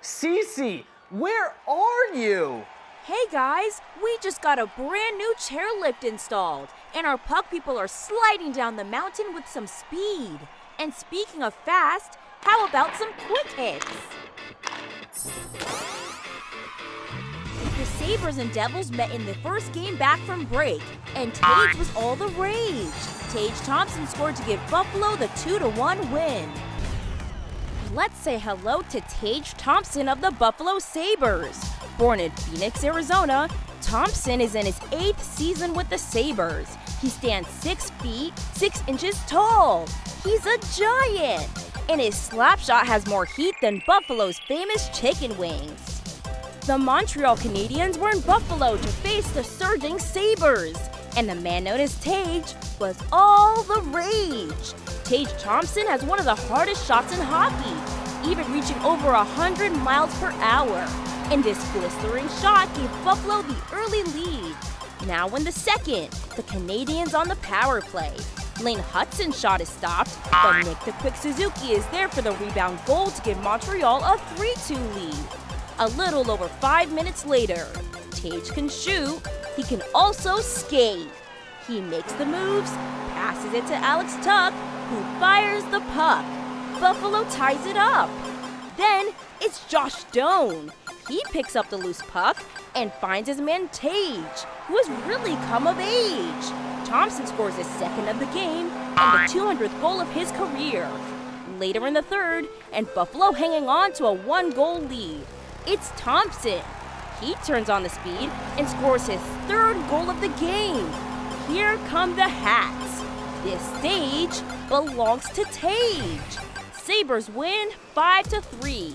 CeCe, where are you? Hey guys, we just got a brand new chairlift installed, and our puck people are sliding down the mountain with some speed. And speaking of fast, how about some quick hits? The Sabres and Devils met in the first game back from break, and Tage was all the rage. Tage Thompson scored to give Buffalo the 2-1 win. Let's say hello to Tage Thompson of the Buffalo Sabres. Born in Phoenix, Arizona, Thompson is in his 8th season with the Sabres. He stands 6 feet, 6 inches tall. He's a giant, and his slap shot has more heat than Buffalo's famous chicken wings. The Montreal Canadiens were in Buffalo to face the surging Sabres, and the man known as Tage was all the rage. Tage Thompson has one of the hardest shots in hockey, even reaching over 100 miles per hour. And this blistering shot gave Buffalo the early lead. Now in the second, the Canadiens on the power play. Lane Hutson's shot is stopped, but Nick the Quick Suzuki is there for the rebound goal to give Montreal a 3-2 lead. A little over 5 minutes later, Tage can shoot, he can also skate. He makes the moves, passes it to Alex Tuch, who fires the puck. Buffalo ties it up. Then it's Josh Doan. He picks up the loose puck and finds his man Tage, who has really come of age. Thompson scores his second of the game and the 200th goal of his career. Later in the third, and Buffalo hanging on to a 1-goal lead. It's Thompson. He turns on the speed and scores his 3rd goal of the game. Here come the Hats. This stage belongs to Tage. Sabres win 5-3.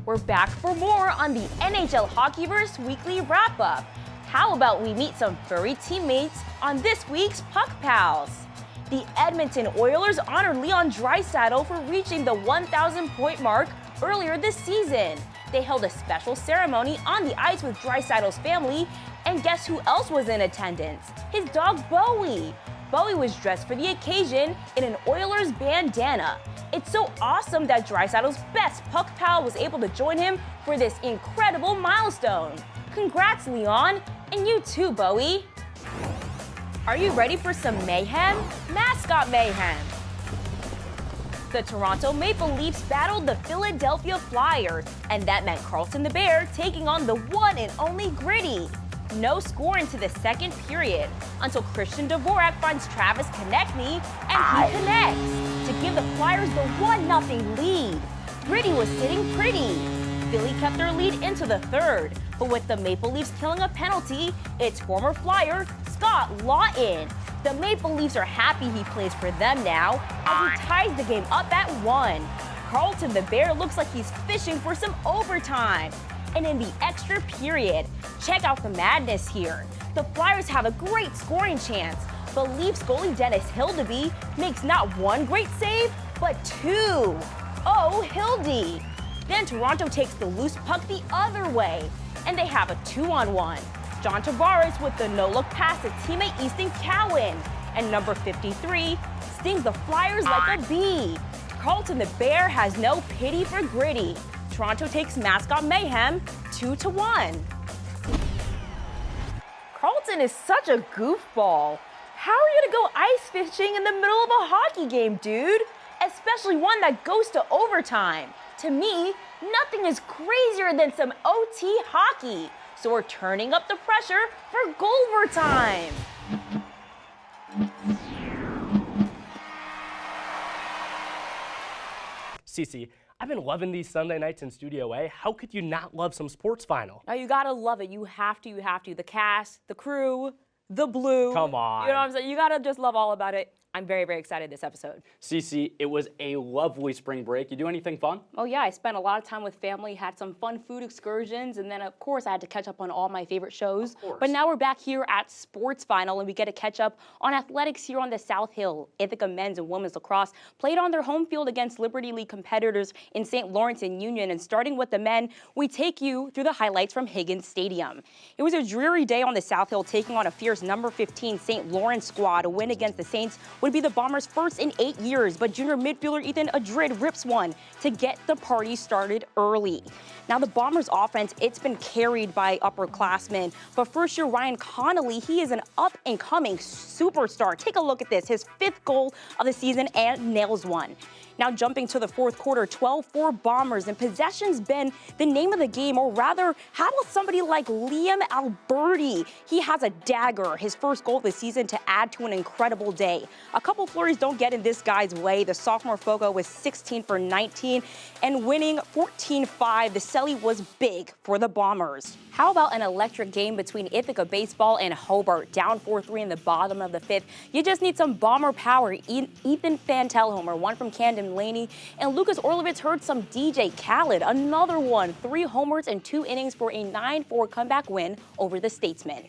We're back for more on the NHL Hockeyverse Weekly Wrap-Up. How about we meet some furry teammates on this week's Puck Pals? The Edmonton Oilers honored Leon Draisaitl for reaching the 1,000-point mark earlier this season. They held a special ceremony on the ice with Draisaitl's family, and guess who else was in attendance? His dog Bowie. Bowie was dressed for the occasion in an Oilers bandana. It's so awesome that Draisaitl's best puck pal was able to join him for this incredible milestone. Congrats, Leon, and you too, Bowie. Are you ready for some mayhem? Mascot mayhem! The Toronto Maple Leafs battled the Philadelphia Flyers, and that meant Carlton the Bear taking on the one and only Gritty. No score into the second period until Christian Dvorak finds Travis Konechny, and he connects to give the Flyers the 1-0 lead. Gritty was sitting pretty. Philly kept their lead into the third, but with the Maple Leafs killing a penalty, it's former Flyer Scott Laughton. The Maple Leafs are happy he plays for them now, as he ties the game up at 1. Carlton the Bear looks like he's fishing for some overtime. And in the extra period, check out the madness here. The Flyers have a great scoring chance, but Leafs goalie Dennis Hildeby makes not one great save, but 2. Oh, Hildy! Then Toronto takes the loose puck the other way, and they have a 2-on-1. John Tavares with the no-look pass to teammate Easton Cowan, and number 53 stings the Flyers like a bee. Carlton the Bear has no pity for Gritty. Toronto takes mascot mayhem 2-1. Carlton is such a goofball. How are you gonna go ice fishing in the middle of a hockey game, dude? Especially one that goes to overtime. To me, nothing is crazier than some OT hockey. So we're turning up the pressure for goal time. CeCe, I've been loving these Sunday nights in Studio A. How could you not love some sports final? Oh, you gotta love it. You have to. The cast, the crew, the blue. Come on. You know what I'm saying? You gotta just love all about it. I'm very, very excited this episode. CeCe, it was a lovely spring break. You do anything fun? Oh yeah, I spent a lot of time with family, had some fun food excursions, and then of course I had to catch up on all my favorite shows. Of course. But now we're back here at Sports Final, and we get to catch up on athletics here on the South Hill. Ithaca men's and women's lacrosse played on their home field against Liberty League competitors in St. Lawrence and Union. And starting with the men, we take you through the highlights from Higgins Stadium. It was a dreary day on the South Hill, taking on a fierce number 15 St. Lawrence squad. A win against the Saints would would be the Bombers' first in 8 years, but junior midfielder Ethan Adrid rips one to get the party started early. Now, the Bombers' offense, it's been carried by upperclassmen, but first-year Ryan Connolly, he is an up-and-coming superstar. Take a look at this, his 5th goal of the season, and nails one. Now jumping to the 4th quarter, 12-4 Bombers, and possession's been the name of the game, or rather, how about somebody like Liam Alberti? He has a dagger, his 1st goal of the season, to add to an incredible day. A couple flurries don't get in this guy's way. The sophomore Fogo was 16 for 19, and winning 14-5, the Selly was big for the Bombers. How about an electric game between Ithaca Baseball and Hobart, down 4-3 in the bottom of the 5th? You just need some Bomber power. Ethan Fantel homer, one from Camden Laney, and Lucas Orlovitz heard some DJ Khaled, another one, 3 homers and 2 innings for a 9-4 comeback win over the Statesmen.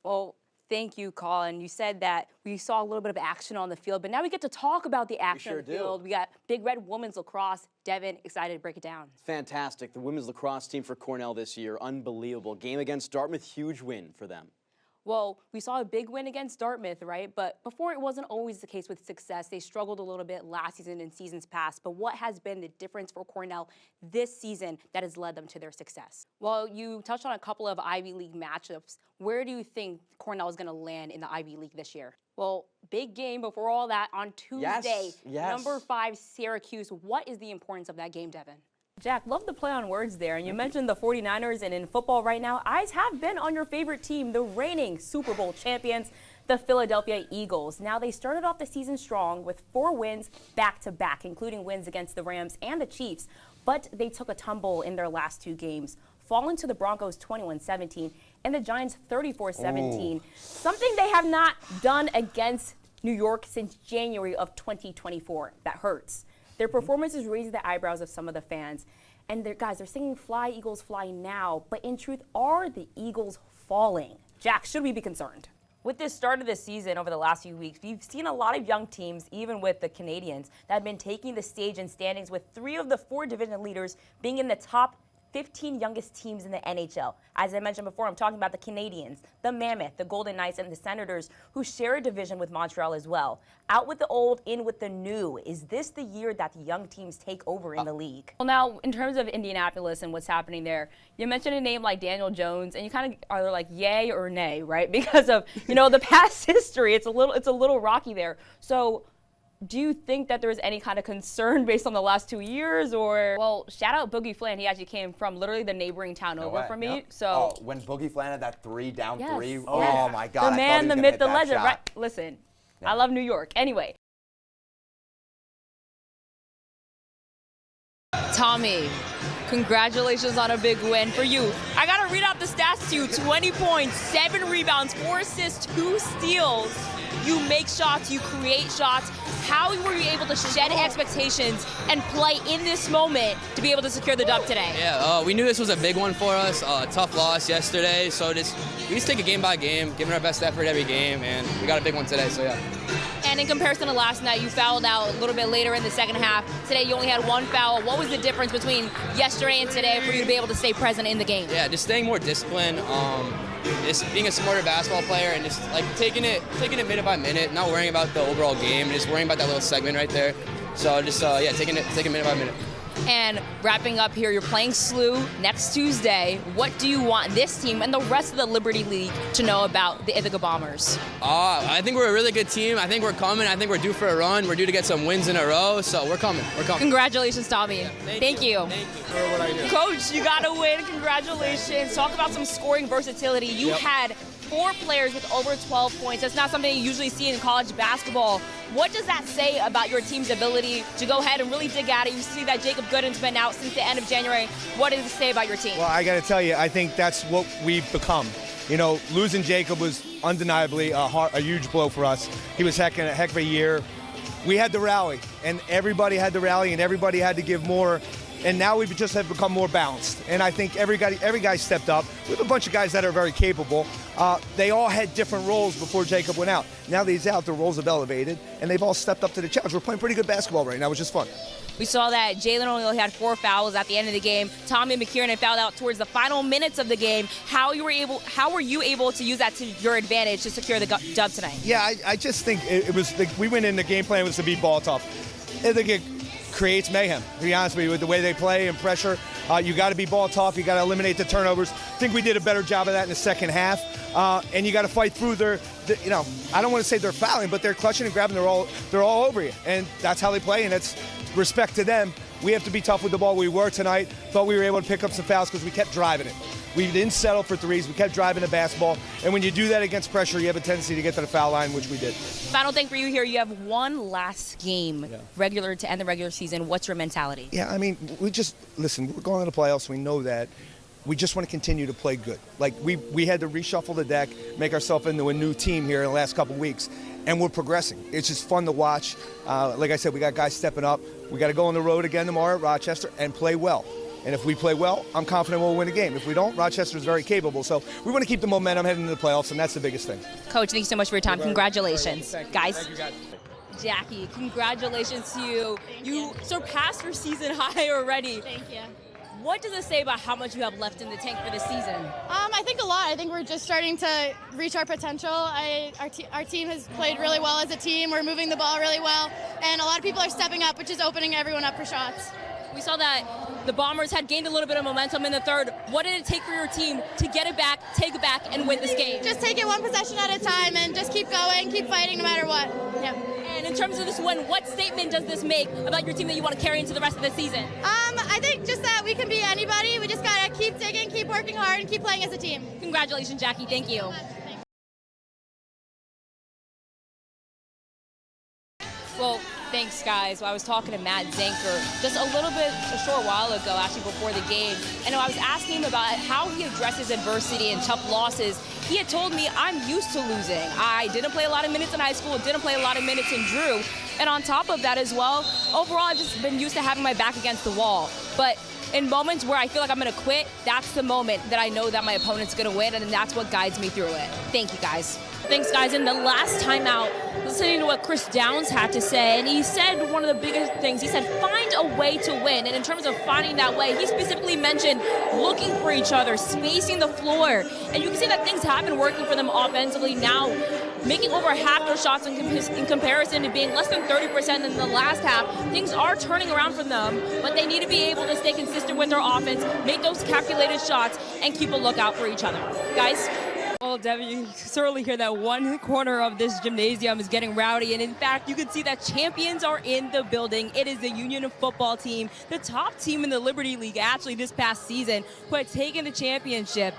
Well, thank you, Colin. You said that we saw a little bit of action on the field, but now we get to talk about the action on the field. We got Big Red Women's Lacrosse. Devin, excited to break it down. Fantastic. The women's lacrosse team for Cornell this year, unbelievable. Game against Dartmouth, huge win for them. Well, we saw a big win against Dartmouth, right? But before, it wasn't always the case with success. They struggled a little bit last season and seasons past. But what has been the difference for Cornell this season that has led them to their success? Well, you touched on a couple of Ivy League matchups. Where do you think Cornell is going to land in the Ivy League this year? Well, big game before all that on Tuesday. Yes. Number 5, Syracuse. What is the importance of that game, Devin? Jack, love the play on words there. And you mentioned the 49ers, and in football right now, eyes have been on your favorite team, the reigning Super Bowl champions, the Philadelphia Eagles. Now, they started off the season strong with 4 wins back-to-back, including wins against the Rams and the Chiefs, but they took a tumble in their last 2 games, falling to the Broncos 21-17 and the Giants 34-17, something they have not done against New York since January of 2024. That hurts. Their performance is raising the eyebrows of some of the fans. And they're singing "Fly, Eagles, Fly" now. But in truth, are the Eagles falling? Jack, should we be concerned? With this start of the season over the last few weeks, we've seen a lot of young teams, even with the Canadians, that have been taking the stage in standings, with 3 of the 4 division leaders being in the top 15 youngest teams in the NHL. As I mentioned before, I'm talking about the Canadians, the Mammoth, the Golden Knights, and the Senators, who share a division with Montreal as well. Out with the old, in with the new. Is this the year that the young teams take over in the league? Well, now, in terms of Indianapolis and what's happening there, you mentioned a name like Daniel Jones, and you kind of are like yay or nay, right? Because of, the past history, it's a little rocky there. So, do you think that there's any kind of concern based on the last 2 years, or? Well, shout out Boogie Flan. He actually came from literally the neighboring town over from me. So when Boogie Flan had that 3 down 3, yes. oh my God! The man, the myth, the legend. Right? Listen, I love New York. Anyway. Tommy, congratulations on a big win for you. I gotta read out the stats to you. 20 points, 7 rebounds, 4 assists, 2 steals. You make shots, you create shots. How were you able to shed expectations and play in this moment to be able to secure the dub today? Yeah, we knew this was a big one for us. Tough loss yesterday, so we just take it game by game, giving our best effort every game, and we got a big one today, so yeah. And in comparison to last night, you fouled out a little bit later in the second half. Today, you only had 1 foul. What was the difference between yesterday and today for you to be able to stay present in the game? Yeah, just staying more disciplined, just being a smarter basketball player, and just like taking it minute by minute, not worrying about the overall game, just worrying about that little segment right there. So just taking it minute by minute. And wrapping up here, you're playing SLU next Tuesday. What do you want this team and the rest of the Liberty League to know about the Ithaca Bombers? I think we're a really good team. I think we're coming. I think we're due for a run. We're due to get some wins in a row, so we're coming. Congratulations, Tommy. Yeah, thank you. Coach, you got to win. Congratulations. Talk about some scoring versatility. You had 4 players with over 12 points. That's not something you usually see in college basketball. What does that say about your team's ability to go ahead and really dig at it? You see that Jacob Gooden's been out since the end of January. What does it say about your team? Well, I got to tell you, I think that's what we've become. Losing Jacob was undeniably a huge blow for us. He was heck of a year. We had to rally, and everybody had to rally, and everybody had to give more. And now we just have become more balanced. And I think every guy stepped up. We have a bunch of guys that are very capable. They all had different roles before Jacob went out. Now that he's out, their roles have elevated, and they've all stepped up to the challenge. We're playing pretty good basketball right now, which is fun. We saw that Jalen only had 4 fouls at the end of the game. Tommy McKiernan fouled out towards the final minutes of the game. How were you able to use that to your advantage to secure the dub tonight? Yeah, I just think it was we went in, the game plan was to be ball tough. I think it creates mayhem, to be honest with you, with the way they play and pressure. You got to be ball tough. You got to eliminate the turnovers. I think we did a better job of that in the second half. And you got to fight through I don't want to say they're fouling, but they're clutching and grabbing. They're all over you, and that's how they play. And it's respect to them. We have to be tough with the ball. We were tonight. Thought we were able to pick up some fouls because we kept driving it. We didn't settle for threes. We kept driving the basketball. And when you do that against pressure, you have a tendency to get to the foul line, which we did. Final thing for you here. You have one last game regular to end the regular season. What's your mentality? Yeah, I mean, we're going to the playoffs. We know that. We just want to continue to play good. Like, we had to reshuffle the deck, make ourselves into a new team here in the last couple of weeks, and we're progressing. It's just fun to watch. Like I said, we got guys stepping up. We got to go on the road again tomorrow at Rochester and play well. And if we play well, I'm confident we'll win a game. If we don't, Rochester's very capable. So we want to keep the momentum heading into the playoffs, and that's the biggest thing. Coach, thank you so much for your time. Congratulations. Guys. Thank you, guys. Jackie, congratulations to you. You surpassed your season high already. Thank you. What does it say about how much you have left in the tank for this season? I think a lot. I think we're just starting to reach our potential. Our team has played really well as a team. We're moving the ball really well, and a lot of people are stepping up, which is opening everyone up for shots. We saw that the Bombers had gained a little bit of momentum in the third. What did it take for your team to get it back, take it back, and win this game? Just take it one possession at a time and just keep going, keep fighting no matter what. Yeah. And in terms of this win, what statement does this make about your team that you want to carry into the rest of the season? I think just that we can be anybody. We just got to keep digging, keep working hard, and keep playing as a team. Congratulations, Jackie. Thank you. Well, thanks, guys. Well, I was talking to Matt Zanker just a short while ago, actually before the game, and I was asking him about how he addresses adversity and tough losses. He had told me, I'm used to losing. I didn't play a lot of minutes in high school, didn't play a lot of minutes in Drew, and on top of that as well, overall, I've just been used to having my back against the wall. But in moments where I feel like I'm going to quit, that's the moment that I know that my opponent's going to win, and that's what guides me through it. Thank you, guys. Thanks, guys. In the last timeout, listening to what Chris Downs had to say, and he said one of the biggest things, he said, find a way to win. And in terms of finding that way, he specifically mentioned looking for each other, spacing the floor. And you can see that things have been working for them offensively now, making over half their shots in comparison to being less than 30% in the last half. Things are turning around for them, but they need to be able to stay consistent with their offense, make those calculated shots, and keep a lookout for each other. Guys? Well, Debbie, you certainly hear that one corner of this gymnasium is getting rowdy, and in fact, you can see that champions are in the building. It is the Union football team, the top team in the Liberty League, actually, this past season, who had taken the championship.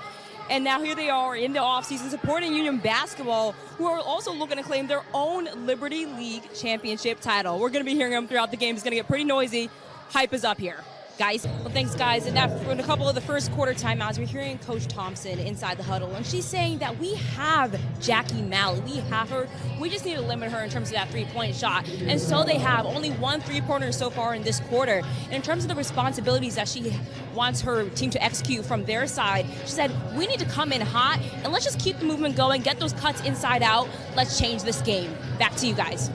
And now here they are in the offseason supporting Union basketball, who are also looking to claim their own Liberty League championship title. We're going to be hearing them throughout the game. It's going to get pretty noisy. Hype is up here. Guys, well, thanks, guys. And in a couple of the first quarter timeouts, we're hearing Coach Thompson inside the huddle, and she's saying that we have Jackie Malley. We have her. We just need to limit her in terms of that three-point shot. And so they have only one three-pointer so far in this quarter. And in terms of the responsibilities that she wants her team to execute from their side, she said, we need to come in hot, and let's just keep the movement going, get those cuts inside out. Let's change this game. Back to you guys.